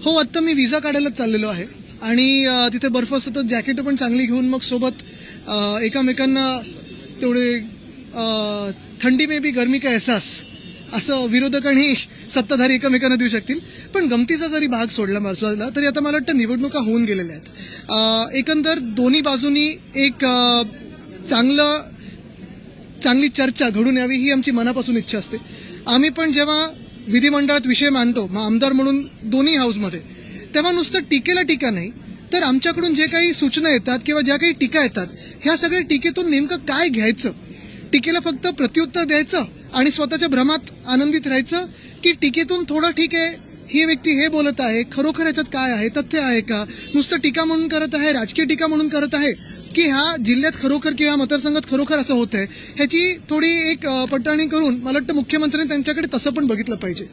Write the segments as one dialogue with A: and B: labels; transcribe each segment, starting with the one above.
A: हो, आता मी व्हिसा काढायलाच चाललेलो आहे आणि तिथे बर्फ सतत जॅकेट पण चांगली घेऊन मग सोबत एकामेकांना तेवढे थंडी में भी गर्मी का एहसास असं विरोधक आणि सत्ताधारी एकमेकांना देऊ शकतील. पण गमतीचा जरी भाग सोडला तरी आता मला वाटतं निवडणुका होऊन गेलेल्या आहेत. एकंदर दोन्ही बाजूनी एक चांगली चर्चा घडून यावी ही आमची मनापासून इच्छा असते. आम्ही पण जेव्हा विधिमंडळात विषय मांडतो आमदार म्हणून दोन्ही हाऊसमध्ये, तेव्हा नुसतं टीकेला टीका नाही तर आमच्याकडून जे काही सूचना येतात किंवा ज्या काही टीका येतात ह्या सगळ्या टीकेतून नेमकं काय घ्यायचं. टीकेला फक्त प्रत्युत्तर द्यायचं आणि स्वतःच्या भ्रमात आनंदित राहायचं की टीकेतून थोडं ठीक आहे, ही व्यक्ती हे बोलत आहे, खरोखर याच्यात काय आहे, तथ्य आहे का, नुसतं टीका म्हणून करत आहे, राजकीय टीका म्हणून करत आहे की ह्या जिल्ह्यात खरोखर किंवा मतदारसंघात खरोखर असं होत आहे. ह्याची थोडी एक पडताळणी करून मला वाटतं मुख्यमंत्र्यांनी त्यांच्याकडे तसं पण बघितलं पाहिजे.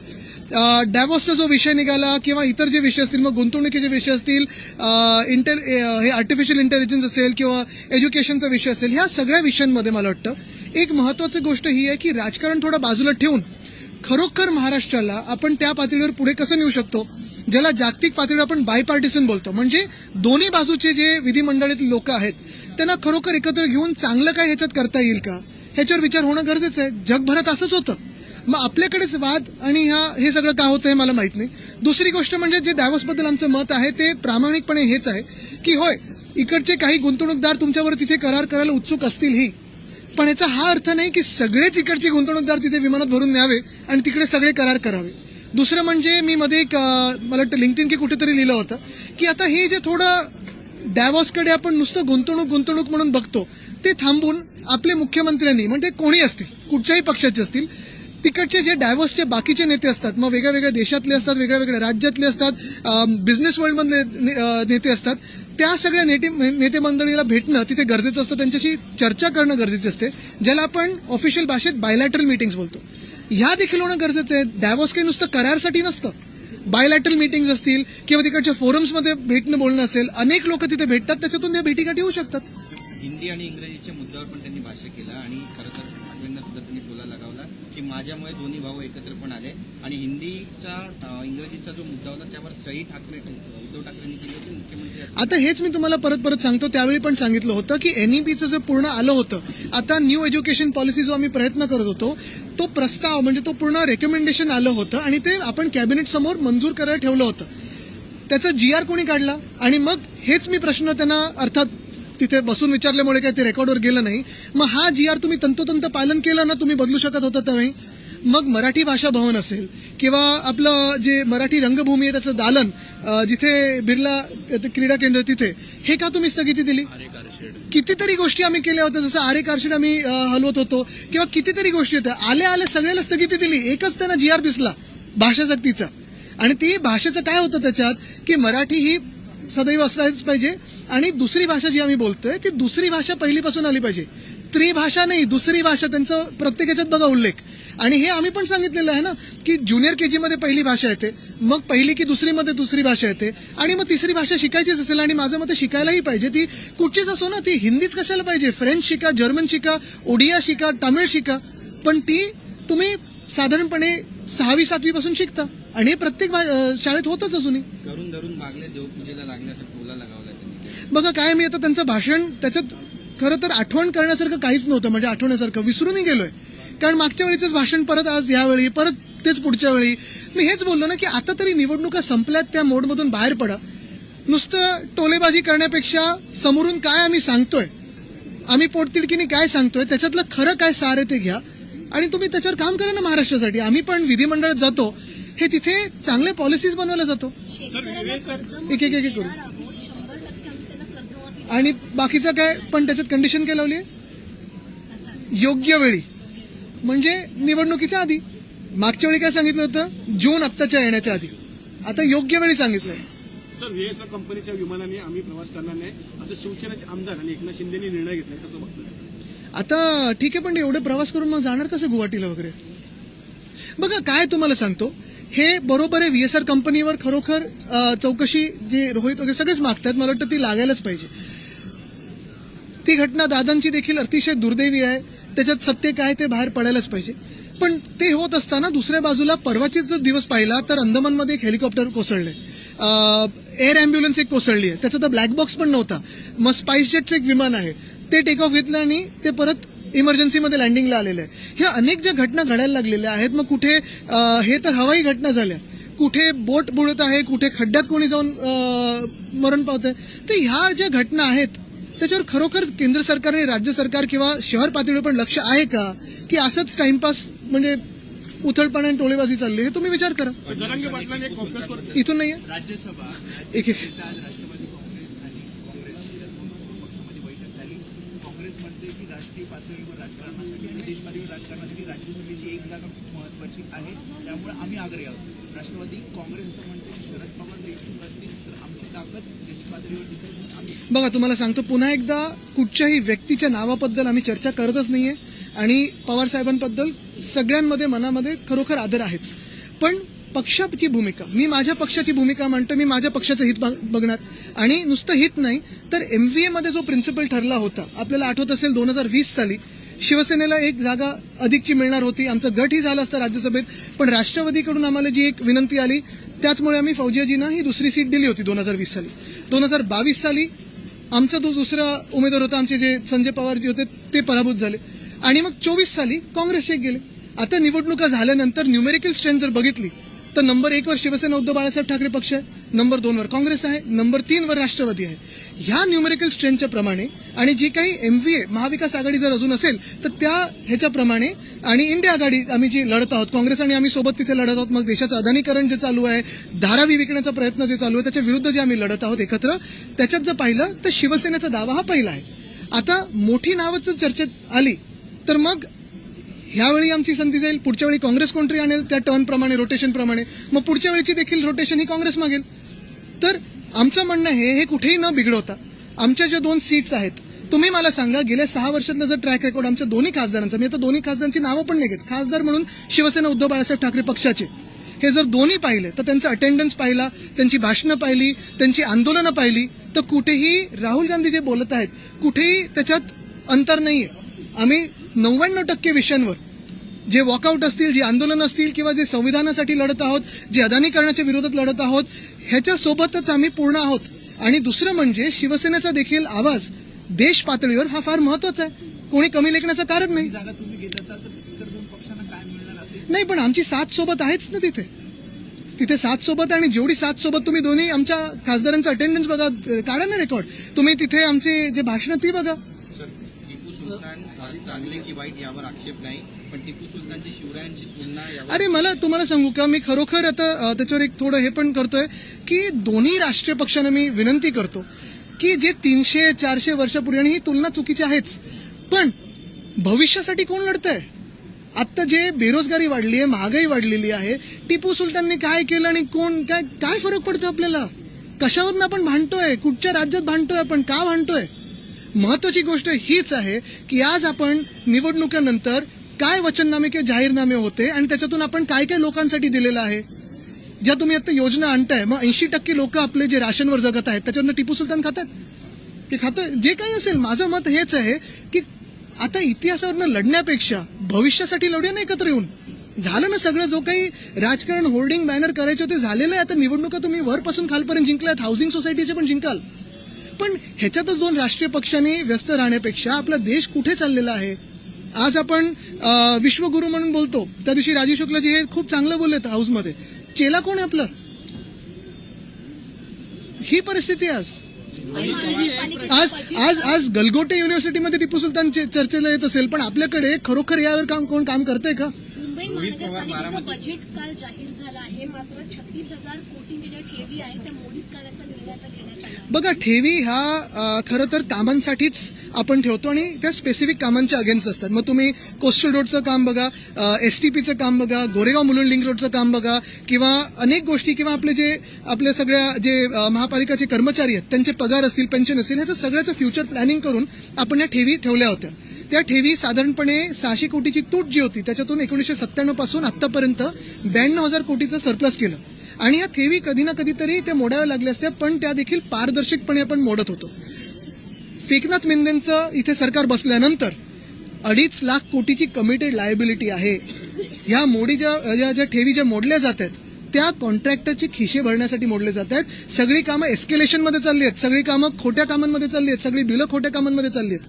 A: डॅव्हॉसचा जो विषय निघाला किंवा इतर जे विषय असतील, मग गुंतवणुकीचे विषय असतील, हे आर्टिफिशियल इंटेलिजन्स असेल किंवा एज्युकेशनचा विषय असेल, ह्या सगळ्या विषयांमध्ये मला वाटतं एक महत्वाची गोष्ट ही आहे की राजकारण थोडं बाजूला ठेवून खरोखर महाराष्ट्राला आपण त्या पातळीवर पुढे कसं नेऊ शकतो, ज्याला जागतिक पातळीवर आपण बायपार्टिसन बोलतो. म्हणजे दोन्ही बाजूचे जे विधिमंडळातील लोक आहेत त्यांना खरोखर एकत्र घेऊन चांगलं काय ह्याच्यात करता येईल का, ह्याच्यावर विचार होणं गरजेचं आहे. जगभरात असंच होतं. मग आपल्याकडेच वाद आणि हे सगळं का होतं हे मला माहित नाही. दुसरी गोष्ट म्हणजे जे डॅव्होसबद्दल आमचं मत आहे ते प्रामाणिकपणे हेच आहे की होय, इकडचे काही गुंतवणूकदार तुमच्यावर तिथे करार करायला उत्सुक असतील ही, पण याचा हा अर्थ नाही की सगळेच इकडचे गुंतवणूकदार तिथे विमानात भरून न्यावे आणि तिकडे सगळे करार करावे. दुसरं म्हणजे मी मध्ये एक मला वाटतं लिंक्डइन की कुठेतरी लिहिलं होतं की आता हे जे थोडं डॅव्होसकडे आपण नुसतं गुंतवणूक म्हणून बघतो ते थांबून आपले मुख्यमंत्र्यांनी, म्हणजे कोणी असतील, कुठच्याही पक्षाचे असतील, तिकडचे जे डॅव्होसचे बाकीचे नेते असतात, मग वेगळ्या वेगळ्या देशातले असतात, वेगळ्या वेगळ्या राज्यातले असतात, बिझनेस वर्ल्डमधले नेते असतात, त्या सगळ्या नेते मंडळीला भेटणं तिथे गरजेचं असतं, त्यांच्याशी चर्चा करणं गरजेचं असते, ज्याला आपण ऑफिशियल भाषेत बायलॅटरल मीटिंग्स बोलतो. ह्या देखील होणं गरजेचं आहे. डॅव्होस काही नुसतं करारसाठी नसतं. बायलॅटरल मीटिंग्स असतील किंवा तिकडच्या फोरम्समध्ये भेटणं बोलणं असेल, अनेक लोक तिथे भेटतात, त्याच्यातून त्या भेटीगाठी होऊ शकतात.
B: हिंदी आणि इंग्रजीच्या मुद्द्यावर पण त्यांनी भाष्य केलं आणि खरं तर ठाकरेंना सुद्धा त्यांनी टोला लगावला की माझ्यामुळे दोन्ही भाऊ एकत्र पण आले आणि इंग्रजीचा जो मुद्दा होता त्यावर सही उद्धव ठाकरेंनी केली होती मुख्यमंत्री.
A: आता हेच मी तुम्हाला परत सांगतो, त्यावेळी पण सांगितलं होतं की एनईपीचं जे पूर्ण आलं होतं, आता न्यू एज्युकेशन पॉलिसी जो आम्ही प्रयत्न करत होतो तो प्रस्ताव म्हणजे तो पूर्ण रेकमेंडेशन आलं होतं आणि ते आपण कॅबिनेट समोर मंजूर करायला ठेवलं होतं. त्याचा GR कोणी काढला आणि मग हेच मी प्रश्न त्यांना अर्थात तिथे बसून विचारल्यामुळे काही ते रेकॉर्डवर गेलं नाही. मग हा GR तुम्ही तंतोतंत पालन केलं ना, तुम्ही बदलू शकत होता त्यावेळी. मग मराठी भाषा भवन असेल किंवा आपलं जे मराठी रंगभूमी आहे त्याचं दालन, जिथे बिर्ला क्रीडा केंद्र, तिथे हे का तुम्ही स्थगिती दिली. कितीतरी गोष्टी आम्ही केल्या होत्या, जसं आरे कारशेड आम्ही हलवत होतो किंवा कितीतरी गोष्टी होत्या. आले सगळ्याला स्थगिती दिली. एकच त्यांना GR दिसला भाषा सक्तीचा, आणि ती भाषेचं काय होतं त्याच्यात की मराठी ही सदैव असलाच पाहिजे आणि दुसरी भाषा जी आम्ही बोलतोय ती दुसरी भाषा पहिलीपासून आली पाहिजे. त्रिभाषा नाही, दुसरी भाषा, त्यांचं प्रत्येकाच्यात बघा उल्लेख. आणि हे आम्ही पण सांगितलेलं आहे ना की ज्युनियर KG मध्ये पहिली भाषा येते, मग पहिली की दुसरीमध्ये दुसरी भाषा येते आणि मग तिसरी भाषा शिकायचीच असेल आणि माझं मत शिकायलाही पाहिजे. ती कुठचीच असो ना, ती हिंदीच कशाला पाहिजे, फ्रेंच शिका, जर्मन शिका, ओडिया शिका, तामिळ शिका, पण ती तुम्ही साधारणपणे 6वी 7वी पासून शिकता आणि हे प्रत्येक शाळेत होतच अजूनही.
B: करून धरून भागले, देवपूजेला लागण्यासाठी टोला लगावला त्यांनी.
A: बघा काय, मी आता त्यांचं भाषण त्याच्यात खरं तर आठवण करण्यासारखं काहीच नव्हतं, म्हणजे आठवण्यासारखं विसरूनही गेलोय. कारण मागच्या वेळीच भाषण परत आज यावेळी परत तेच पुढच्या वेळी मी हेच बोललो ना की आता तरी निवडणुका संपल्यात, त्या मोडमधून बाहेर पडा. नुसतं टोलेबाजी करण्यापेक्षा समोरून काय आम्ही सांगतोय, आम्ही पोटतिडकीने काय सांगतोय, त्याच्यातलं खरं काय सार आहे ते घ्या आणि तुम्ही त्याच्यावर काम करा ना महाराष्ट्रासाठी. आम्ही पण विधिमंडळात जातो, हे तिथे चांगले पॉलिसीज बनवायला जातो, एक करू, आणि बाकीचं काय पण त्याच्यात कंडिशन काय लावली आहे, योग्य वेळी म्हणजे निवडणुकीच्या आधी. मागच्या वेळी काय सांगितलं होतं, जून आत्ताच्या येण्याच्या आधी, आता योग्य वेळी सांगितलंय.
C: सर, VSR कंपनीच्या विमानाने आम्ही प्रवास करणार नाही असं शिवसेनेचे आमदार आणि एकनाथ शिंदेनी निर्णय घेतलाय, कसं बघताय.
A: आता ठीक आहे, पण एवढे प्रवास करून मग जाणार कसं गुवाहाटीला वगैरे. बघा काय तुम्हाला सांगतो, हे बरोबर आहे, VSR कंपनीवर खरोखर चौकशी जे रोहित वगैरे सगळेच मागतात, मला वाटतं ती लागायलाच पाहिजे. ती घटना दादांची देखील अतिशय दुर्दैवी आहे, त्याच्यात सत्य काय ते बाहेर पडायलाच पाहिजे. पण ते होत असताना दुसऱ्या बाजूला परवाचेच जर दिवस पाहिला तर अंदमानमध्ये एक हेलिकॉप्टर कोसळले, एअर अँब्युलन्स एक कोसळली आहे, त्याचा तर ब्लॅक बॉक्स पण नव्हता. मग स्पाइस जेटचं एक विमान आहे, ते टेक ऑफ घेतलं आणि ते परत इमर्जन्सीमध्ये लँडिंगला आलेलं आहे. ह्या अनेक ज्या घटना घडायला लागलेल्या आहेत. मग कुठे हे तर हवाई घटना झाल्या, कुठे बोट बुडत आहे, कुठे खड्ड्यात कोणी जाऊन मरण पावत आहे. तर ह्या ज्या घटना आहेत त्याच्यावर खरोखर केंद्र सरकारने, राज्य सरकार किंवा शहर पातळीवर पण लक्ष आहे का, की असंच टाइमपास म्हणजे उथळपणा आणि टोळेबाजी चालली, हे तुम्ही विचार करा.
C: जरांगे पाटलांनी एक कॉंग्रेसवर
A: इथून नाहीये
D: राज्यसभा
A: एक एक
D: आज राष्ट्रवादी काँग्रेस आणि काँग्रेसच्या दोन पक्षामध्ये बैठक झाली. काँग्रेस म्हणते की राष्ट्रीय पातळीवर राजकारणासाठी आणि देशपातळीवर राजकारणासाठी राज्यसभेची एक जागा खूप महत्वाची आहे, त्यामुळे आम्ही आग्रही आहोत. राष्ट्रवादी काँग्रेस असं म्हणते की शरद पवार जर इच्छुक असतील तर आमची ताकद देशपातळीवर दिसेल. आम्ही
A: बघा, तुम्हाला सांगतो पुन्हा एकदा, कुठच्याही व्यक्तीच्या नावाबद्दल आम्ही चर्चा करतच नाहीये आणि पवार साहेबांबद्दल सगळ्यांमध्ये मनामध्ये खरोखर आदर आहेच. पण पक्षाची भूमिका, मी माझ्या पक्षाची भूमिका मांडतो, मी माझ्या पक्षाचं हित बघणार. आणि नुसतं हित नाही तर MVA मध्ये जो प्रिन्सिपल ठरला होता, आपल्याला आठवत असेल 2020 साली शिवसेनेला एक जागा अधिकची मिळणार होती, आमचा गटही झाला असता राज्यसभेत, पण राष्ट्रवादीकडून आम्हाला जी एक विनंती आली त्याचमुळे आम्ही फौजियाजींना ही दुसरी सीट दिली होती 2020 साली. 2022 साली आमचा जो दुसरा उमेदवार होता, आमचे जे संजय पवार जे होते ते पराभूत झाले आणि मग 24 साली काँग्रेसचे गेले. आता निवडणुका झाल्यानंतर न्यूमेरिकल स्ट्रेंथ जर बघितली तर नंबर 1 वर शिवसेना उद्धव बाळासाहेब ठाकरे पक्ष आहे, नंबर 2 वर काँग्रेस आहे, नंबर 3 वर राष्ट्रवादी आहे. ह्या न्यूमेरिकल स्ट्रेंथच्या प्रमाणे आणि जी काही MVA महाविकास आघाडी जर अजून असेल तर त्या ह्याच्याप्रमाणे आणि इंडिया आघाडी आम्ही जी लढत आहोत, काँग्रेस आणि आम्ही सोबत तिथे लढत आहोत. मग देशाचं अदानीकरण जे चालू आहे, धारावी विकण्याचा प्रयत्न जे चालू आहे, त्याच्या विरुद्ध जे आम्ही लढत आहोत एकत्र, त्याच्यात जर पाहिलं तर शिवसेनेचा दावा हा पहिला आहे. आता मोठी नावं जर चर्चेत आली तर मग ह्यावेळी आमची संधी जाईल, पुढच्या वेळी काँग्रेस कोणतरी आणेल त्या टर्नप्रमाणे, रोटेशनप्रमाणे, मग पुढच्या वेळीची देखील रोटेशन ही काँग्रेस मागेल. तर आमचं म्हणणं हे कुठेही न बिघडवता आमच्या ज्या 2 सीट्स आहेत, तुम्ही मला सांगा गेल्या 6 वर्षातलं जर ट्रॅक रेकॉर्ड आमच्या दोन्ही खासदारांचं, मी आता दोन्ही खासदारांची नावं पण नाही घेत, खासदार म्हणून शिवसेना उद्धव बाळासाहेब ठाकरे पक्षाचे, हे जर दोन्ही पाहिले तर त्यांचा अटेंडन्स पाहिला, त्यांची भाषणं पाहिली, त्यांची आंदोलनं पाहिली, तर कुठेही राहुल गांधी जे बोलत आहेत कुठेही त्याच्यात अंतर नाहीये. आम्ही 99% विषयांवर जे वॉकआउट असतील, जी आंदोलनं असतील किंवा जे संविधानासाठी लढत आहोत, जे अदानीकरणाच्या विरोधात लढत आहोत, ह्याच्यासोबतच आम्ही पूर्ण आहोत. आणि दुसरं म्हणजे शिवसेनेचा देखील आवाज देश पातळीवर हा फार महत्वाचा आहे, कोणी कमी लेखण्याचं कारण नाही.
D: जागा तुम्ही घेत असाल तर इतर दोन पक्षांना काय मिळणार असेल?
A: नाही, पण आमची 7 सोबत आहेच ना तिथे 7 सोबत. आणि जेवढी 7 सोबत तुम्ही दोन्ही आमच्या खासदारांचा अटेंडन्स बघा, काढा ना रेकॉर्ड, तुम्ही तिथे आमचे जे भाषणं ती बघा.
B: सर, टिपू सुलतान चांगले की वाईट यावर आक्षेप नाही, पण टिपू सुलतानची शिवरायांची तुलना यावर...
A: अरे मला तुम्हाला सांगू का, मी खरोखर आता त्याच्यावर एक थोडं हे पण करतोय की दोन्ही राष्ट्रीय पक्षांना मी विनंती करतो की जे 300-400 वर्षापूर्वी, आणि ही तुलना चुकीची आहेच, पण भविष्यासाठी कोण लढतंय? आत्ता जे बेरोजगारी वाढली आहे, महागाई वाढलेली आहे, टिपू सुलतानने काय केलं आणि कोण काय फरक पडतो आपल्याला? कशावरून आपण भांडतोय, कुठच्या राज्यात भांडतोय आपण, का भांडतोय? महत्वाची गोष्ट हीच आहे की आज आपण निवडणुकीनंतर काय वचननामे किंवा जाहीरनामे होते आणि त्याच्यातून आपण काय काय लोकांसाठी दिलेलं आहे. ज्या तुम्ही आता योजना आणताय, मग 80% लोक आपले जे राशनवर जगत आहेत त्याच्यावरनं टिपू सुलतान खातात की खातोय, जे काही असेल. माझं मत हेच आहे की आता इतिहासावरनं लढण्यापेक्षा भविष्यासाठी लढूया ना एकत्र येऊन. झालं ना सगळं, जो काही राजकारण होर्डिंग बॅनर करायचे ते झालेलं आहे. आता निवडणुका तुम्ही वरपासून खालपर्यंत जिंकल्यात, हाऊसिंग सोसायटीचे पण जिंकाल, पण ह्याच्यातच 2 राष्ट्रीय पक्षांनी व्यस्त राहण्यापेक्षा आपला देश कुठे चाललेला आहे. आज आपण विश्वगुरु म्हणून बोलतो, त्या दिवशी राजीव शुक्लाजी हे खूप चांगलं बोललेत हाऊसमध्ये, चेला कोण आहे आपलं? ही परिस्थिती आज आज आज गलगोटे युनिव्हर्सिटीमध्ये टिपू सुलतान चर्चेला येत असेल, पण आपल्याकडे खरोखर यावर कोण काम करतंय का?
E: मुंबई महानगरपालिकेचं बजेट काल जाहीर झालं आहे, मात्र 36,000 कोटींचे ज्या ठेवी आहेत त्या मोडीत करण्याचा निर्णय आता घेण्यात आला.
A: बघा, ठेवी हा खरं तर कामांसाठीच आपण ठेवतो आणि त्या स्पेसिफिक कामांच्या अगेन्स्ट असतात. मग तुम्ही कोस्टल रोडचं काम बघा, STPचं काम बघा, गोरेगाव मुलुंड लिंक रोडचं काम बघा, किंवा अनेक गोष्टी, किंवा आपल्या सगळ्या जे महापालिकाचे कर्मचारी आहेत त्यांचे पगार असतील, पेन्शन असतील, ह्याचं सगळ्याचं फ्युचर प्लॅनिंग करून आपण या ठेवी ठेवल्या होत्या. त्या ठेवी साधारणपणे 600 कोटीची तूट जी होती त्याच्यातून 1997 पासून आतापर्यंत 92,000 कोटीचं सरप्लस केलं. आणि या ठेवी कधी ना कधीतरी त्या मोडाव्या लागल्या असत्या, पण त्या देखील पारदर्शकपणे आपण मोडत होतो. एकनाथ शिंदेंचं इथे सरकार बसल्यानंतर 2.5 लाख कोटीची कमिटेड लायबिलिटी आहे. ह्या ज्या ठेवी ज्या मोडल्या जात आहेत त्या कॉन्ट्रॅक्टरची खिशे भरण्यासाठी मोडले जात आहेत. सगळी कामं एस्केलेशनमध्ये चालली आहेत, सगळी कामं खोट्या कामांमध्ये चालली आहेत, सगळी बिलं खोट्या कामांमध्ये चालली आहेत.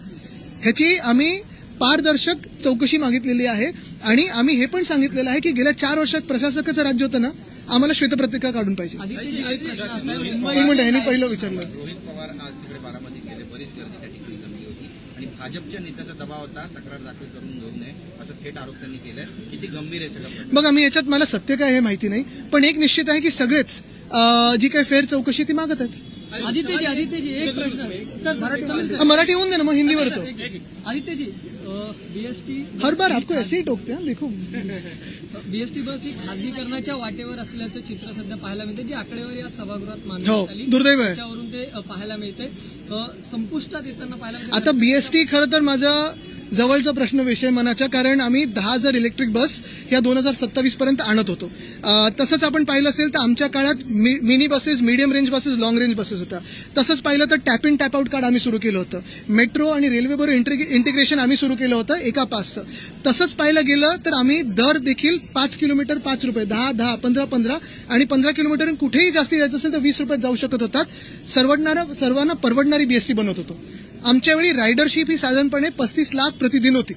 A: ह्याची आम्ही पारदर्शक चौकशी मागितलेली आहे आणि आम्ही हे पण सांगितलेलं आहे की गेल्या 4 वर्षात प्रशासकाचं राज्य होतं ना, आम्हाला श्वेतपत्रिका काढून पाहिजे. एक मिनिट, ह्यांनी पहिलं विचारलं.
B: रोहित पवार आज तिकडे बारामतीत गेले, बरीच गर्दी त्या ठिकाणी जमली होती आणि भाजपच्या नेत्याचा दबाव होता तक्रार दाखल करून घेऊ नये असं थेट आरोप त्यांनी केलाय. किती गंभीर आहे सगळं प्रकरण?
A: बघा, मी याच्यात मला सत्य काय हे माहिती नाही, पण एक निश्चित आहे की सगळेच जी काही फेअर चौकशी ती मागत आहेत.
F: आदित्यजी एक प्रश्न सर
A: मराठी होऊन दे ना, मग हिंदीवर तो.
F: आदित्यजी बीएसटी
A: हर बार आपको ऐसे ही टोकते हैं, देखो.
F: बीएसटी बस ही खासगीकरणाच्या वाटेवर असल्याचं चित्र सध्या पाहायला मिळते, जी आकडेवारी आज सभागृहात
A: हो,
F: मांडण्यात आली
A: दुर्दैव आहे.
F: त्याच्यावरून ते पाहायला मिळते, संपुष्टात येताना पाहायला मिळते.
A: आता बीएसटी खरं तर माझा जवळचा प्रश्न विषय मनाचा, कारण आम्ही 10,000 इलेक्ट्रिक बस ह्या 2027 पर्यंत आणत होतो. तसंच आपण पाहिलं असेल तर आमच्या काळात mini buses, medium range buses, long range buses होत्या. तसंच पाहिलं तर tap in tap out card आम्ही सुरू केलं होतं. मेट्रो आणि रेल्वेबरोबर इंटिग्रेशन आम्ही सुरू केलं होतं एका पासचं. तसंच पाहिलं गेलं तर आम्ही दर देखील 5 किलोमीटर 5 रुपये, 10, 15 आणि 15 किलोमीटर कुठेही जास्ती जायचं असेल तर 20 रुपयात जाऊ शकत होतात. सर्वांना परवडणारी बीएसटी बनवत होतो. आमच्या वेळी रायडरशिप ही साधारणपणे 35 लाख प्रतिदिन होती.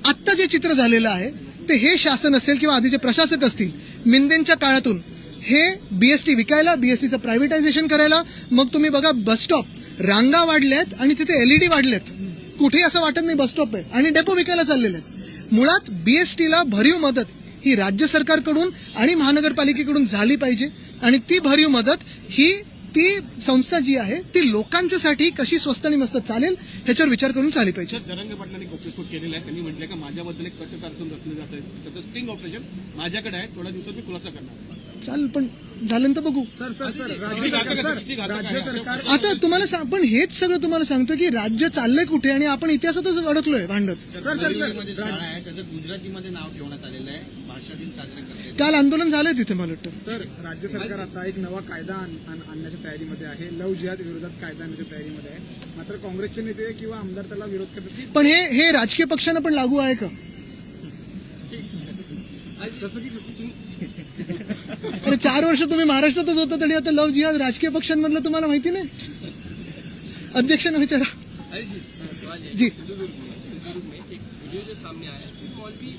A: आत्ता जे चित्र झालेलं आहे ते हे शासन असेल किंवा आधीचे प्रशासक असतील, मिंदेंच्या काळातून हे बीएसटी विकायला, बीएसटीचं प्रायव्हेटायझेशन करायला. मग तुम्ही बघा, बसस्टॉप रांगा वाढल्यात आणि तिथे एलईडी वाढलेत. कुठेही असं वाटत नाही बसस्टॉप आहे, आणि डेपो विकायला चाललेले आहेत. मुळात बीएसटीला भरीव मदत ही राज्य सरकारकडून आणि महानगरपालिकेकडून झाली पाहिजे, आणि ती भरीव मदत ही ती संस्था जी आहे ती लोकांच्यासाठी कशी स्वस्त आणि मस्त चालेल ह्याच्यावर विचार करून चालली पाहिजे.
C: जरंगे पाटलांनी गौप्यस्फोट केलेला आहे. त्यांनी म्हटलं का माझ्याबद्दल एक कट कारस्थान रचलं जात आहे, त्याचं स्टिंग ऑपरेशन माझ्याकडे आहे, थोड्या दिवसात मी खुलासा करणार.
A: चालेल, पण झाल्यानंतर बघू.
C: किती घातक आहे?
A: आता तुम्हाला पण हेच सगळं तुम्हाला सांगतो की राज्य चाललंय कुठे आणि आपण इतिहासातच अडकलोय भांडत.
B: मध्ये शाळा आहे, त्याचं गुजरातीमध्ये नाव ठेवण्यात आलेलं आहे. भाषा दिन साजरे करते.
A: काल आंदोलन झालंय तिथे, मला वाटतं.
G: सर, राज्य सरकार आता एक नवा कायदा आणण्याच्या तयारीमध्ये आहे. लव जिहाद विरोधात कायदा आणण्याच्या तयारीमध्ये आहे. मात्र काँग्रेसचे नेते किंवा आमदार त्याला विरोध करतात.
A: पण हे राजकीय पक्षांना पण लागू आहे का?
G: जसं की
A: आणि 4 वर्ष तुम्ही महाराष्ट्रातच होता तरी आता लव जिहाद राजकीय पक्षांमधलं तुम्हाला माहिती नाही? अध्यक्षांना विचारा. जी,
F: सिंधुदुर्ग में एक वीडियो जो सामने आया है कि मौलवी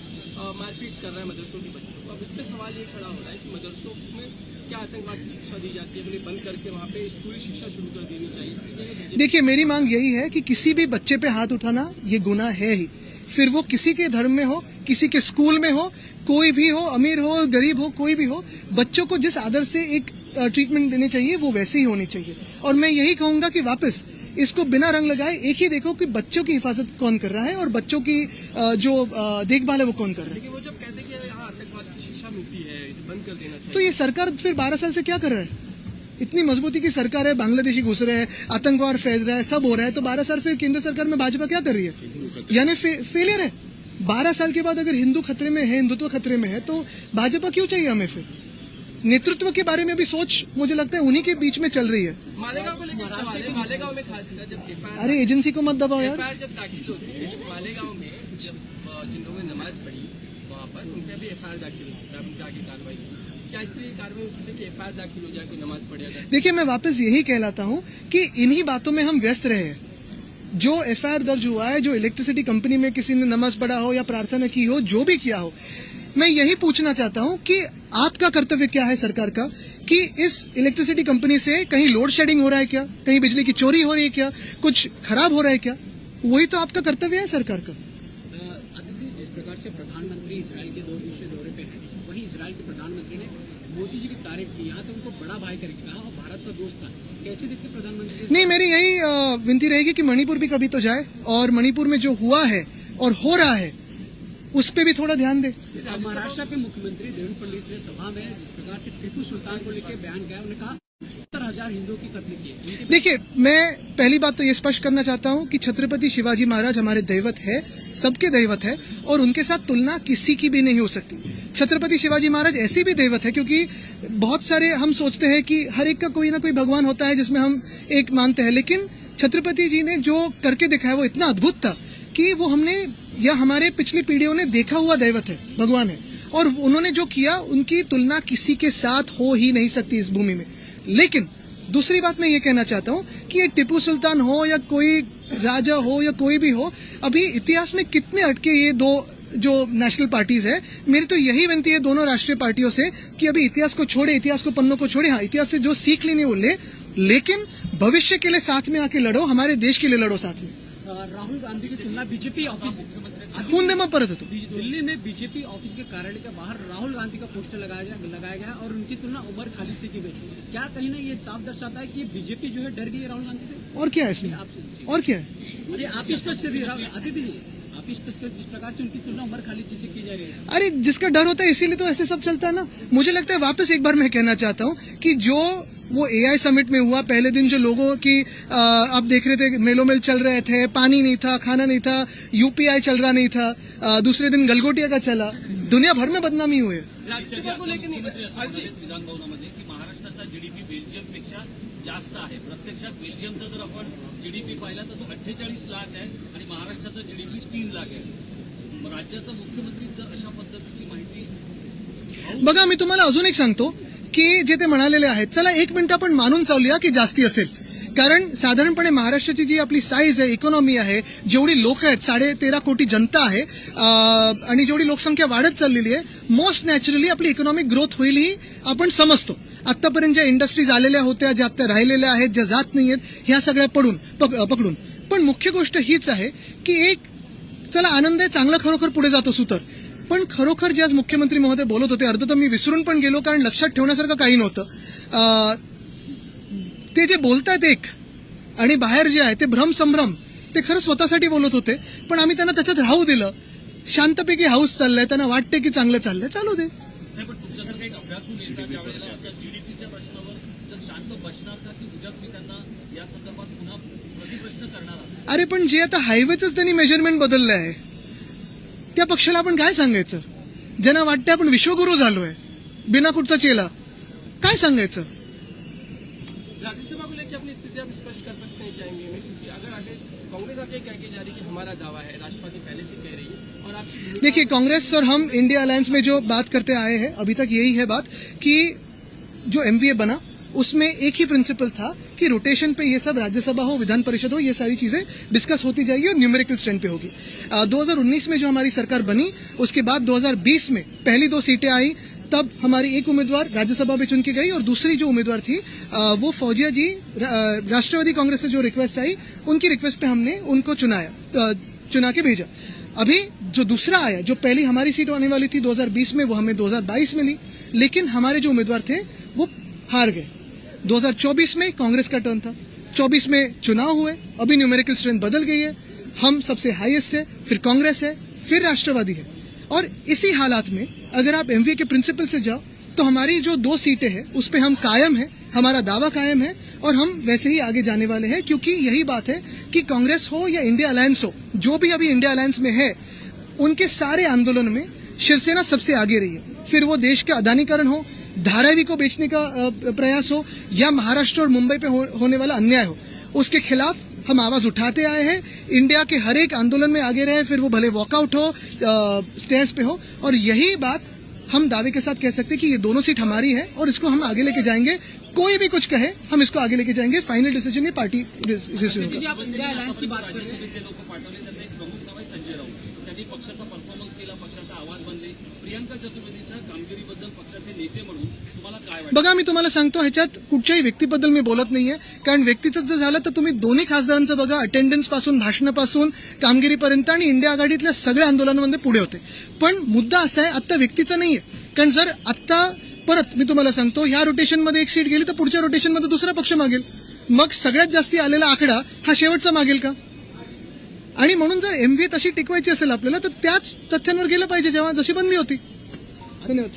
F: मारपीट कर रहा है मदरसों के बच्चों को. अब इस पे सवाल ये खड़ा हो रहा है कि मदरसों में क्या आतंकवाद की शिक्षा दी जाती है, उन्हें बंद करके वहाँ पे स्कूली शिक्षा शुरू कर देनी चाहिए. इस तरीके से
A: देखिए, मेरी मांग यही है कि किसी भी बच्चे पे हाथ उठाना ये गुनाह है ही, फिर वो किसी के धर्म में हो, किसी के स्कूल में हो, कोई भी हो, अमीर हो, गरीब हो, कोई भी हो, बच्चों को जिस आदर से एक ट्रीटमेंट देनी चाहिए वो वैसे ही होनी चाहिए. और मैं यही कहूंगा कि वापस इसको बिना रंग लगाए एक ही देखो कि बच्चों की हिफाजत कौन कर रहा है और बच्चों की जो देखभाल है वो कौन कर रहा है.
F: लेकिन वो जब कहते हैं कि यहाँ आतंकवाद की शिक्षा मिलती है, इसे बंद कर देना चाहिए.
A: तो ये सरकार फिर 12 साल से क्या कर रहा है? इतनी मजबूती की सरकार है, बांग्लादेशी घुस रहे हैं, आतंकवाद फैल रहा है, सब हो रहा है, तो 12 साल फिर केंद्र सरकार में भाजपा क्या कर रही है? यानी फेलियर है. 12 साल के बाद अगर हिंदू खतरे में है, हिंदुत्व खतरे में है, तो भाजपा क्यों चाहिए हमें? फिर नेतृत्व के बारे में भी सोच मुझे लगता है उन्हीं के बीच में चल रही है.
F: मालेगांव को लेकर सवाल है. मालेगांव में खास जब एफआईआर
A: अरे एजेंसी को मत दबाओ यार.
F: जब दाखिल होती है, मालेगांव में जब जिन लोगों ने नमाज पढ़ी वहाँ पर उन पर भी एफआईआर दाखिल हो चुका है, उनके आगे कार्रवाई. क्या इस तरह की कार्रवाई उचित है कि एफआईआर दाखिल हो जाए, कोई नमाज पढ़े अगर?
A: देखिए, मैं वापस यही कहलाता हूं कि इन्हीं बातों में हम व्यस्त रहे हैं. जो एफआईआर दर्ज हुआ है, जो इलेक्ट्रिसिटी कंपनी में किसी ने नमाज पढ़ा हो या प्रार्थना की हो, जो भी किया हो, मैं यही पूछना चाहता हूं कि आपका कर्तव्य क्या है सरकार का, कि इस इलेक्ट्रिसिटी कंपनी से कहीं लोड शेडिंग हो रहा है क्या, कहीं बिजली की चोरी हो रही है क्या, कुछ खराब हो रहा है क्या? वही तो आपका कर्तव्य है सरकार का.
H: अतिथि, जिस प्रकार से प्रधानमंत्री इजराइल के 2 दिवसीय दौरे पे हैं, वहीं इजराइल के प्रधानमंत्री ने मोदी जी की तारीफ की, यहाँ तो उनको बड़ा भाई करके कहा और भारत का दोस्त था. कैसे देखते प्रधानमंत्री?
A: नहीं, मेरी यही विनती रहेगी कि मणिपुर भी कभी तो जाए और मणिपुर में जो हुआ है और हो रहा है उस पर भी थोड़ा ध्यान दे.
H: महाराष्ट्र के मुख्यमंत्री देवेंद्र फडणवीस ने सभा में जिस प्रकार से टीपू सुल्तान को लेकर बयान किया, उन्होंने कहा 70,000 हिंदुओं की कत्ल किए.
A: देखिए, मैं पहली बात तो ये स्पष्ट करना चाहता हूं कि छत्रपति शिवाजी महाराज हमारे दैवत है, सबके दैवत है, और उनके साथ तुलना किसी की भी नहीं हो सकती. छत्रपति शिवाजी महाराज ऐसे भी दैवत है क्योंकि बहुत सारे हम सोचते हैं कि हर एक का कोई ना कोई भगवान होता है जिसमें हम एक मानते हैं, लेकिन छत्रपति जी ने जो करके दिखाया वो इतना अद्भुत था कि वो हमने या हमारे पिछली पीढ़ियों ने देखा हुआ दैवत है, भगवान है, और उन्होंने जो किया उनकी तुलना किसी के साथ हो ही नहीं सकती इस भूमि में। लेकिन दूसरी बात मैं ये कहना चाहता हूं कि ये टिप्पू सुल्तान हो या कोई राजा हो या कोई भी हो, अभी इतिहास में कितने अटके ये दो जो नेशनल पार्टीज है। मेरी तो यही विनती है दोनों राष्ट्रीय पार्टियों से कि अभी इतिहास को छोड़े, इतिहास को पन्नों को छोड़े। हाँ, इतिहास से जो सीख लेनी वो ले, लेकिन भविष्य के लिए साथ में आके लड़ो, हमारे देश के लिए लड़ो साथ में।
H: राहुल गांधी की तुलना बीजेपी ऑफिस
A: खून दे मग परत येतो।
H: दिल्ली में बीजेपी ऑफिस के कार्यालय के बाहर राहुल गांधी का पोस्टर लगाया गया और उनकी तुलना उमर खालिद से की गई। क्या कहीं ना ये साफ दर्शाता है कि ये बीजेपी जो है डर गई है राहुल गांधी से?
A: और क्या है इसमें, और क्या है?
H: अरे आप ही स्पष्ट कर दिए आदित्य जी, आप ही स्पष्ट कर, जिस प्रकार से उनकी तुलना उमर खालिद जी से की जा रही है।
A: अरे जिसका डर होता है इसीलिए तो ऐसे सब चलता है ना। मुझे लगता है वापस एक बार मैं कहना चाहता हूं कि जो वो एआई समिट में हुआ, पहले दिन जो लोगों की आप देख रहे थे मेलो मेल चल रहे थे, पानी नहीं था, खाना नहीं था, यूपीआई चल रहा नहीं था, दूसरे दिन गलगोटिया का चला, दुनिया भर में बदनामी हुई है।
F: राज्यसभा को लेकर
I: विधान भवनामध्ये की महाराष्ट्राचा जीडीपी बेल्जियमपेक्षा जास्त आहे। प्रत्यक्षात बेल्जियमचा जर आपण जीडीपी पाहिला तर तो 48 लाख आहे आणि महाराष्ट्राचा जीडीपी 3 लाख आहे। राज्याचा मुख्यमंत्री जर अशा पद्धतीची माहिती
A: बघा, मी तुम्हाला अजून एक सांगतो की जे ते म्हणालेले आहेत, चला 1 मिनिट आपण मानून चालूया की जास्ती असेल, कारण साधारणपणे महाराष्ट्राची जी आपली साईज आहे, इकॉनॉमी आहे, जेवढी लोक आहेत, 13.5 कोटी जनता आहे आणि जेवढी लोकसंख्या वाढत चाललेली आहे, मोस्ट नॅचरली आपली इकॉनॉमिक ग्रोथ होईल ही आपण समजतो। आतापर्यंत ज्या इंडस्ट्रीज आलेल्या होत्या, ज्या आता राहिलेल्या आहेत, ज्या जात नाहीयेत, ह्या सगळ्या पकडून पण मुख्य गोष्ट हीच आहे की एक चला आनंद आहे, चांगलं खरोखर पुढे जात असू तर, पण खरोखर जे आज मुख्यमंत्री महोदय बोलत होते, अर्ध तर मी विसरून पण गेलो कारण लक्षात ठेवण्यासारखं काही नव्हतं। ते जे बोलतायत एक आणि बाहेर जे आहे ते भ्रमसंभ्रम, ते खरं स्वतःसाठी बोलत होते, पण आम्ही त्यांना त्याच्यात राहू दिलं। शांतपैकी हाऊस चाललंय, त्यांना वाटते की चांगलं चाललंय, चालू दे।
I: नाही, पण तुमच्यासारखा एक अभ्यासू नेता त्यावेळेला असं जीडीपीच्या प्रश्नावर जर शांत बसणार का की उद्या मी त्यांना या संदर्भात पुन्हा प्रतिप्रश्न करणार आहात?
A: अरे पण जे आता हायवेच त्यांनी मेजरमेंट बदललं आहे, त्या पक्षाला आपण काय सांगायचं? ज्यांना वाटतं आपण विश्वगुरु झालोय, बिना कुठचा चेला, काय सांगायचं?
F: राज्यसभा को लेकर अपनी स्थिति आप स्पष्ट कर सकते हैं क्या इंडिया में? क्योंकि अगर आगे कांग्रेस आगे कह के जा रही है कि हमारा दावा है, राष्ट्रवादी पहले से कह रही है, और आपकी
A: देखिए, कांग्रेस और हम इंडिया अलायंस में जो बात करते आए हैं अभी तक यही है बात कि जो एमवीए बना उसमें एक ही प्रिंसिपल था कि रोटेशन पे ये सब राज्यसभा हो, विधान परिषद हो, ये सारी चीजें डिस्कस होती जाएगी और न्यूमेरिकल स्ट्रेंथ पे होगी। 2019 में जो हमारी सरकार बनी, उसके बाद 2020 में पहली 2 सीटें आई, तब हमारी एक उम्मीदवार राज्यसभा में चुन की गई और दूसरी जो उम्मीदवार थी वो फौजिया जी, राष्ट्रवादी कांग्रेस से जो रिक्वेस्ट आई, उनकी रिक्वेस्ट पे हमने उनको चुना के भेजा। अभी जो दूसरा आया, जो पहली हमारी सीट आने वाली थी 2020 में, वो हमें 2022 में ली, लेकिन हमारे जो उम्मीदवार थे वो हार गए। 2024 में कांग्रेस का टर्न था, 24 में चुनाव हुए, अभी न्यूमेरिकल स्ट्रेंथ बदल गई है, हम सबसे हाईएस्ट है, फिर कांग्रेस है, फिर राष्ट्रवादी है। और इसी हालात में अगर आप एमवीए के प्रिंसिपल से जाओ तो हमारी जो 2 सीटें हैं उस पे हम कायम हैं, हमारा दावा कायम है और हम वैसे ही आगे जाने वाले हैं, क्योंकि यही बात है कि कांग्रेस हो या इंडिया अलायंस हो, जो भी अभी इंडिया अलायंस में है, उनके सारे आंदोलन में शिवसेना सबसे आगे रही है। फिर वो देश का अदानीकरण हो, धारावी को बेचने का प्रयास हो, या महाराष्ट्र और मुंबई पे होने वाला अन्याय हो, उसके खिलाफ हम आवाज उठाते आए हैं। इंडिया के हर एक आंदोलन में आगे रहे, फिर वो भले वॉकआउट हो, स्टेयर्स पे हो, और यही बात हम दावे के साथ कह सकते हैं कि ये दोनों सीट हमारी है और इसको हम आगे लेके जाएंगे। कोई भी कुछ कहे, हम इसको आगे लेके जाएंगे। फाइनल डिसीजन ये पार्टी डिसीजन होगा।
H: जी, आप इंडिया अलायंस की बात कर रहे हैं।
I: राज्यसभेचे लोक पाठवले, त्यातलं एक प्रमुख नाव आहे संजय राऊत। त्यांनी पक्षाचा परफॉर्मन्स केला, पक्षाचा आवाज बनले। प्रियंका चतुर्वेदीच्या कामगिरीबद्दल पक्षाचे नेते म्हणून तुम्हाला काय वाटतं?
A: बघा, मी तुम्हाला सांगतो, ह्याच्यात कुठच्याही व्यक्तीबद्दल मी बोलत नाहीये, कारण व्यक्तीचं जर झालं तर तुम्ही दोन्ही खासदारांचं बघा, अटेंडन्स पासून, भाषणापासून, कामगिरीपर्यंत, आणि इंडिया आघाडीतल्या सगळ्या आंदोलनांमध्ये पुढे होते। पण मुद्दा असा आहे, आत्ता व्यक्तीचा नाहीये, कारण जर आत्ता परत मी तुम्हाला सांगतो, ह्या रोटेशनमध्ये एक सीट गेली तर पुढच्या रोटेशनमध्ये दुसरा पक्ष मागेल, मग सगळ्यात जास्ती आलेला आकडा हा शेवटचा मागेल का? आणि म्हणून जर एमव्ही तशी टिकवायची असेल आपल्याला तर त्याच तथ्यांवर गेलं पाहिजे जेव्हा जशी बनली होती। धन्यवाद।